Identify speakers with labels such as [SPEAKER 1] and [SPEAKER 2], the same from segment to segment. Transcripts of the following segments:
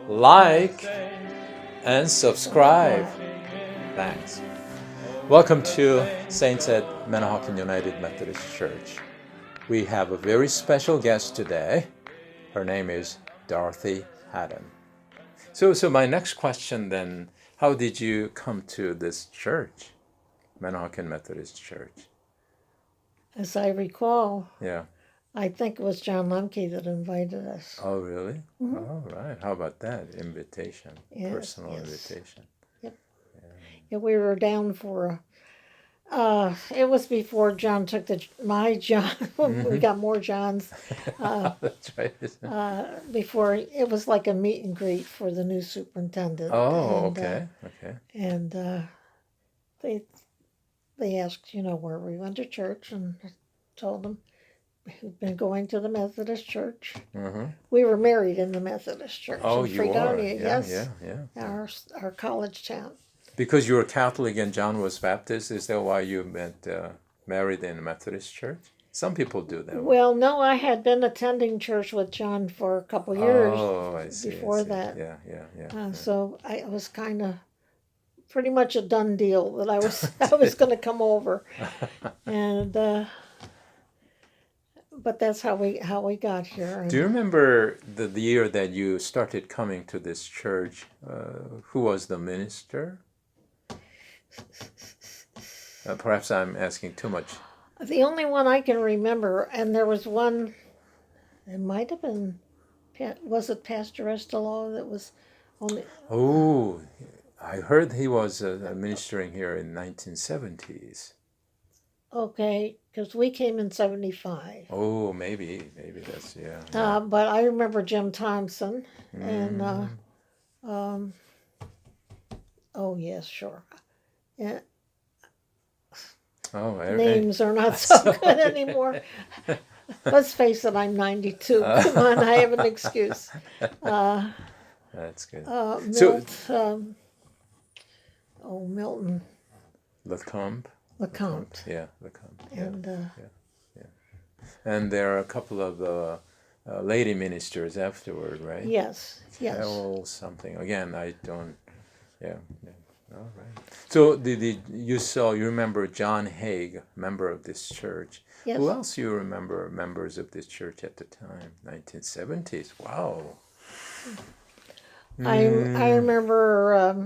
[SPEAKER 1] like, and subscribe. Thanks. Welcome to Saints at Manahawkin United Methodist Church. We have a very special guest today. Her name is Dorothy Hadden. So my next question then, how did you come to this church, Manahawkin Methodist Church?
[SPEAKER 2] As I recall,
[SPEAKER 1] Yeah.
[SPEAKER 2] I think it was John Lemke that invited us.
[SPEAKER 1] Oh, really? All right. How about that? Invitation,
[SPEAKER 2] Yes,
[SPEAKER 1] personal
[SPEAKER 2] yes.
[SPEAKER 1] invitation.
[SPEAKER 2] Yeah, we were down for it was before John took my John. We got more Johns.
[SPEAKER 1] That's right. Isn't it?
[SPEAKER 2] Before it was like a meet and greet for the new superintendent.
[SPEAKER 1] Oh,
[SPEAKER 2] and,
[SPEAKER 1] okay. Okay.
[SPEAKER 2] And they asked, where we went to church, and I told them we'd been going to the Methodist church.
[SPEAKER 1] Mm-hmm.
[SPEAKER 2] We were married in the Methodist church
[SPEAKER 1] Oh,
[SPEAKER 2] in
[SPEAKER 1] you are.
[SPEAKER 2] Fredonia,
[SPEAKER 1] Yeah,
[SPEAKER 2] yes,
[SPEAKER 1] yeah.
[SPEAKER 2] our college town.
[SPEAKER 1] Because you were Catholic and John was Baptist, is that why you married in a Methodist church? Some people do that.
[SPEAKER 2] Well, no, I had been attending church with John for a couple years
[SPEAKER 1] Oh, I see.
[SPEAKER 2] before that.
[SPEAKER 1] Yeah.
[SPEAKER 2] So I was kind of pretty much a done deal that I was going to come over, and but that's how we got here.
[SPEAKER 1] Do you remember the year that you started coming to this church? Who was the minister? Perhaps I'm asking too much.
[SPEAKER 2] The only one I can remember, and there was one, it might have been, was it Pastor Estelo that was only?
[SPEAKER 1] Oh, I heard he was ministering here in 1970s.
[SPEAKER 2] Okay, because we came in 75.
[SPEAKER 1] Oh, maybe that's, yeah.
[SPEAKER 2] But I remember Jim Thompson, and oh yes, sure. Yeah.
[SPEAKER 1] Oh,
[SPEAKER 2] Names are not so good anymore. Let's face it, I'm 92. Come on, I have an excuse.
[SPEAKER 1] That's good.
[SPEAKER 2] Milton.
[SPEAKER 1] Lecomte. Yeah, Lecomte.
[SPEAKER 2] And
[SPEAKER 1] and there are a couple of lady ministers afterward, right?
[SPEAKER 2] Yes.
[SPEAKER 1] Carol something. Again, I don't. Yeah. All right. So you remember John Haig, member of this church?
[SPEAKER 2] Yes.
[SPEAKER 1] Who else you remember members of this church at the time? 1970s. Wow.
[SPEAKER 2] I remember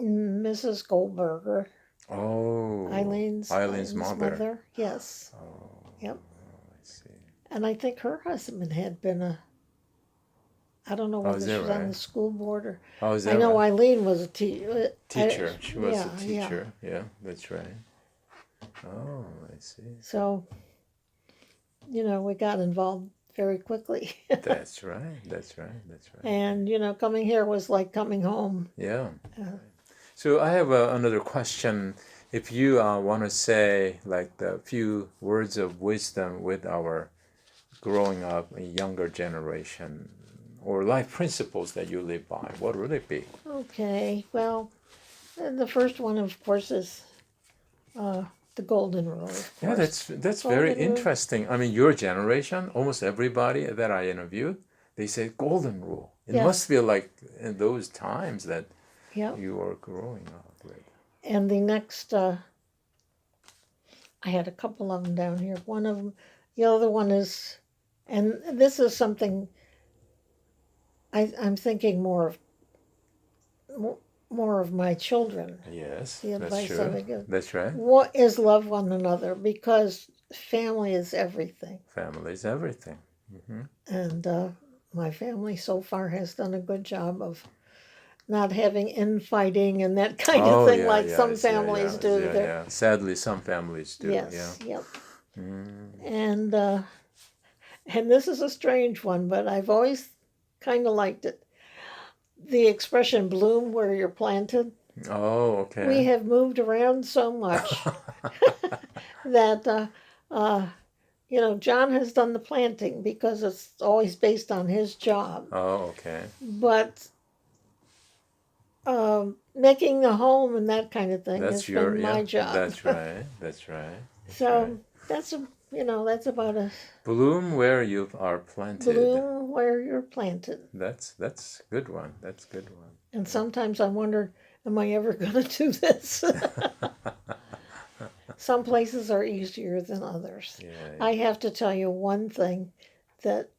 [SPEAKER 2] Mrs. Goldberger.
[SPEAKER 1] Oh.
[SPEAKER 2] Eileen's
[SPEAKER 1] mother.
[SPEAKER 2] Yes.
[SPEAKER 1] Oh.
[SPEAKER 2] Yep.
[SPEAKER 1] I see.
[SPEAKER 2] And I think her husband had been I don't know whether she was on the school board or.
[SPEAKER 1] Oh, is that
[SPEAKER 2] I know
[SPEAKER 1] right?
[SPEAKER 2] Eileen was a teacher.
[SPEAKER 1] She was a teacher. Yeah, that's right. Oh, I see.
[SPEAKER 2] So, we got involved very quickly.
[SPEAKER 1] That's right.
[SPEAKER 2] And, coming here was like coming home.
[SPEAKER 1] Yeah. So I have another question. If you want to say like the few words of wisdom with our growing up younger generation, or life principles that you live by, what would it be?
[SPEAKER 2] Okay, well, the first one, of course, is the golden rule.
[SPEAKER 1] Yeah, that's very interesting. I mean, your generation, almost everybody that I interviewed, they say golden rule. It must feel like in those times that you were growing up with.
[SPEAKER 2] And the next, I had a couple of them down here. One of them, the other one is, and this is something I'm thinking more of my children.
[SPEAKER 1] Yes,
[SPEAKER 2] the advice
[SPEAKER 1] that's
[SPEAKER 2] I
[SPEAKER 1] true.
[SPEAKER 2] would give.
[SPEAKER 1] That's right.
[SPEAKER 2] What is love one another, because family is everything.
[SPEAKER 1] Family is everything. Mm-hmm.
[SPEAKER 2] And my family so far has done a good job of not having infighting and that kind of thing some families do.
[SPEAKER 1] Yeah. Sadly, some families do.
[SPEAKER 2] Yes.
[SPEAKER 1] Yeah.
[SPEAKER 2] Yep.
[SPEAKER 1] Mm.
[SPEAKER 2] And this is a strange one, but I've always kind of liked it. The expression "bloom where you're planted."
[SPEAKER 1] Oh, okay.
[SPEAKER 2] We have moved around so much that John has done the planting because it's always based on his job.
[SPEAKER 1] Oh, okay.
[SPEAKER 2] But making the home and that kind of thing has been my job.
[SPEAKER 1] That's right.
[SPEAKER 2] So that's that's about a
[SPEAKER 1] Bloom where you are planted.
[SPEAKER 2] bloom where you're planted.
[SPEAKER 1] That's good one. That's good one.
[SPEAKER 2] And sometimes I wonder, am I ever going to do this? Some places are easier than others.
[SPEAKER 1] Yeah,
[SPEAKER 2] I have to tell you one thing that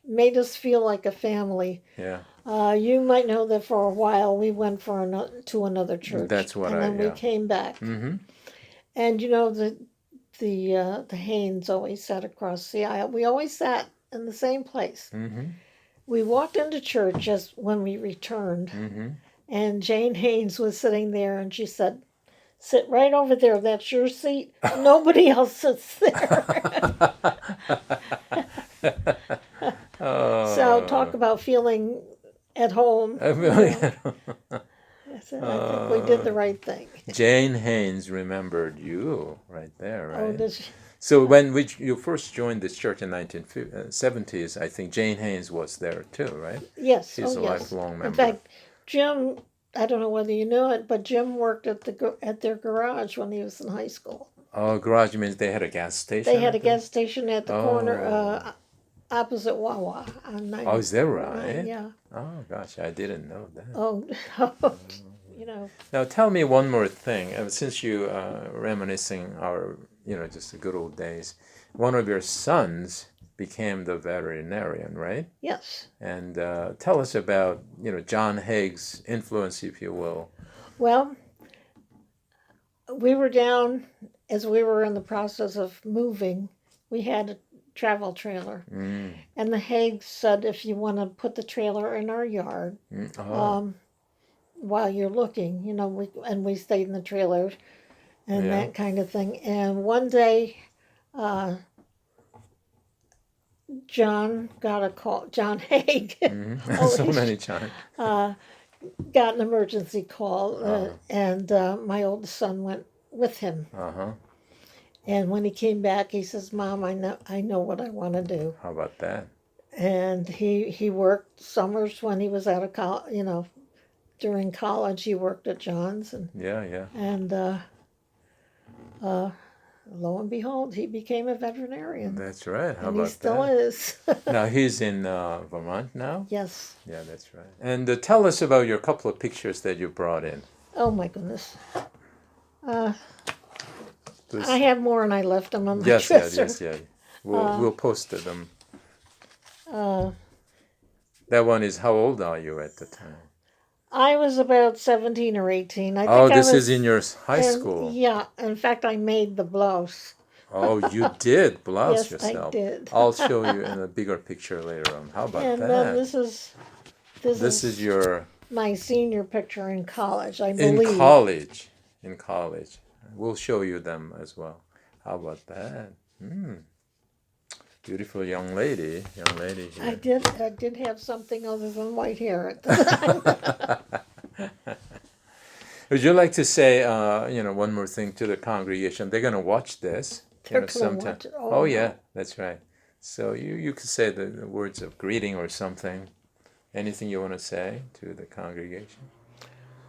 [SPEAKER 2] made us feel like a family.
[SPEAKER 1] yeah.
[SPEAKER 2] You might know that for a while we went to another church.
[SPEAKER 1] That's what
[SPEAKER 2] and then we
[SPEAKER 1] yeah.
[SPEAKER 2] came back.
[SPEAKER 1] Mm-hmm.
[SPEAKER 2] And the Haynes always sat across the aisle. We always sat in the same place.
[SPEAKER 1] Mm-hmm.
[SPEAKER 2] We walked into church just when we returned,
[SPEAKER 1] Mm-hmm.
[SPEAKER 2] and Jane Haynes was sitting there, and she said, "Sit right over there. That's your seat. Nobody else sits there." So talk about feeling at home.
[SPEAKER 1] I really,
[SPEAKER 2] I think we did the right thing.
[SPEAKER 1] Jane Haynes remembered you right there, right?
[SPEAKER 2] Oh, this,
[SPEAKER 1] So when you first joined this church in 1970s, I think Jane Haynes was there too, right?
[SPEAKER 2] yes.
[SPEAKER 1] She's
[SPEAKER 2] oh,
[SPEAKER 1] a
[SPEAKER 2] yes.
[SPEAKER 1] lifelong member.
[SPEAKER 2] In fact, Jim, I don't know whether you know it, but Jim worked at their garage when he was in high school.
[SPEAKER 1] Oh, garage means they had a gas station?
[SPEAKER 2] They had a gas station at the corner,
[SPEAKER 1] Oh.
[SPEAKER 2] opposite Wawa on 90.
[SPEAKER 1] Oh, is that right?
[SPEAKER 2] Yeah.
[SPEAKER 1] Oh, gosh, I didn't know that.
[SPEAKER 2] Oh, you know.
[SPEAKER 1] Now, tell me one more thing. Since you reminiscing our, just the good old days, one of your sons became the veterinarian, right?
[SPEAKER 2] Yes.
[SPEAKER 1] And tell us about, John Haig's influence, if you will.
[SPEAKER 2] Well, we were down as we were in the process of moving. We had a travel trailer, and the Haigs said, if you want to put the trailer in our yard, while you're looking, we stayed in the trailer and that kind of thing. And one day, John got a call. John Haig,
[SPEAKER 1] So many times.
[SPEAKER 2] got an emergency call, and my oldest son went with him. And when he came back, he says, "Mom, I know what I want to do."
[SPEAKER 1] How about that?
[SPEAKER 2] And he worked summers when he was out of college. During college, he worked at John's, and
[SPEAKER 1] Yeah.
[SPEAKER 2] and lo and behold, he became a veterinarian.
[SPEAKER 1] That's right. How
[SPEAKER 2] and
[SPEAKER 1] about
[SPEAKER 2] he still
[SPEAKER 1] that?
[SPEAKER 2] is.
[SPEAKER 1] Now he's in Vermont now?
[SPEAKER 2] Yes.
[SPEAKER 1] Yeah, that's right. And tell us about your couple of pictures that you brought in.
[SPEAKER 2] Oh my goodness.
[SPEAKER 1] Please.
[SPEAKER 2] I have more, and I left them on my
[SPEAKER 1] Yes.
[SPEAKER 2] dresser.
[SPEAKER 1] We'll post them. That one is, how old are you at the time?
[SPEAKER 2] I was about 17 or 18. I
[SPEAKER 1] Oh,
[SPEAKER 2] think
[SPEAKER 1] this is in your high school.
[SPEAKER 2] Yeah. In fact, I made the blouse.
[SPEAKER 1] Oh, you did blouse
[SPEAKER 2] Yes,
[SPEAKER 1] yourself.
[SPEAKER 2] I did.
[SPEAKER 1] I'll show you in a bigger picture later on. How about
[SPEAKER 2] And
[SPEAKER 1] that?
[SPEAKER 2] then this
[SPEAKER 1] is your
[SPEAKER 2] my senior picture in college, I believe.
[SPEAKER 1] In college. We'll show you them as well. How about that? Beautiful young lady here.
[SPEAKER 2] I did have something other than white hair at the time.
[SPEAKER 1] Would you like to say, one more thing to the congregation? They're going to watch this.
[SPEAKER 2] They're going to watch it.
[SPEAKER 1] Oh, yeah, that's right. So you could say the words of greeting or something. Anything you want to say to the congregation?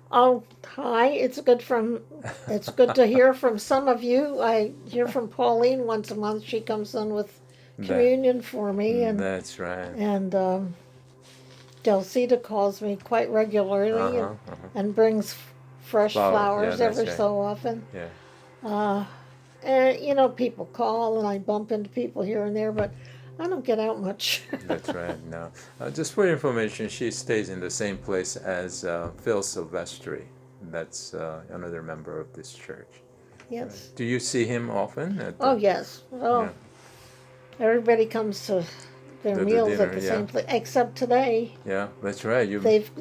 [SPEAKER 2] Oh, hi! It's good to hear from some of you. I hear from Pauline once a month. She comes in with communion for me, and
[SPEAKER 1] that's right.
[SPEAKER 2] And Delcita calls me quite regularly and brings fresh flowers every so often.
[SPEAKER 1] Yeah.
[SPEAKER 2] And people call, and I bump into people here and there, but I don't get out much.
[SPEAKER 1] That's right. No, just for information, she stays in the same place as Phil Silvestri. That's another member of this church.
[SPEAKER 2] Yes.
[SPEAKER 1] Right. Do you see him often?
[SPEAKER 2] Yes. Well, everybody comes to their meals dinner, at the same place, except today.
[SPEAKER 1] Yeah, that's right.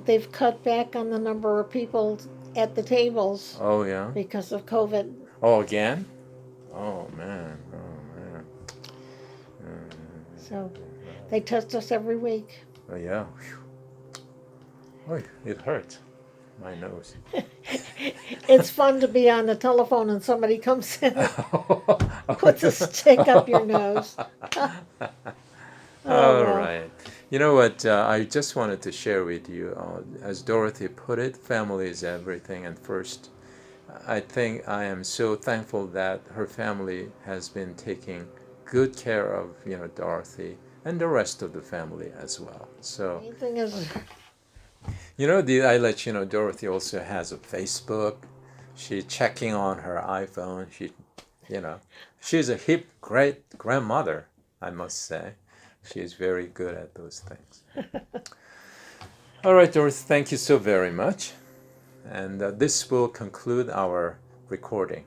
[SPEAKER 2] They've cut back on the number of people at the tables.
[SPEAKER 1] Oh yeah.
[SPEAKER 2] Because of COVID.
[SPEAKER 1] Oh, again? Oh man.
[SPEAKER 2] So they test us every week.
[SPEAKER 1] Oh yeah. Oh, it hurts. My nose.
[SPEAKER 2] It's fun to be on the telephone and somebody comes in and puts a stick up your nose.
[SPEAKER 1] All right. You know what? I just wanted to share with you, as Dorothy put it, family is everything. And first, I think I am so thankful that her family has been taking good care of, Dorothy and the rest of the family as well. So,
[SPEAKER 2] Main thing is,
[SPEAKER 1] I let you know, Dorothy also has a Facebook. She's checking on her iPhone. She's a hip, great grandmother, I must say. She's very good at those things. All right, Dorothy, thank you so very much. And this will conclude our recording.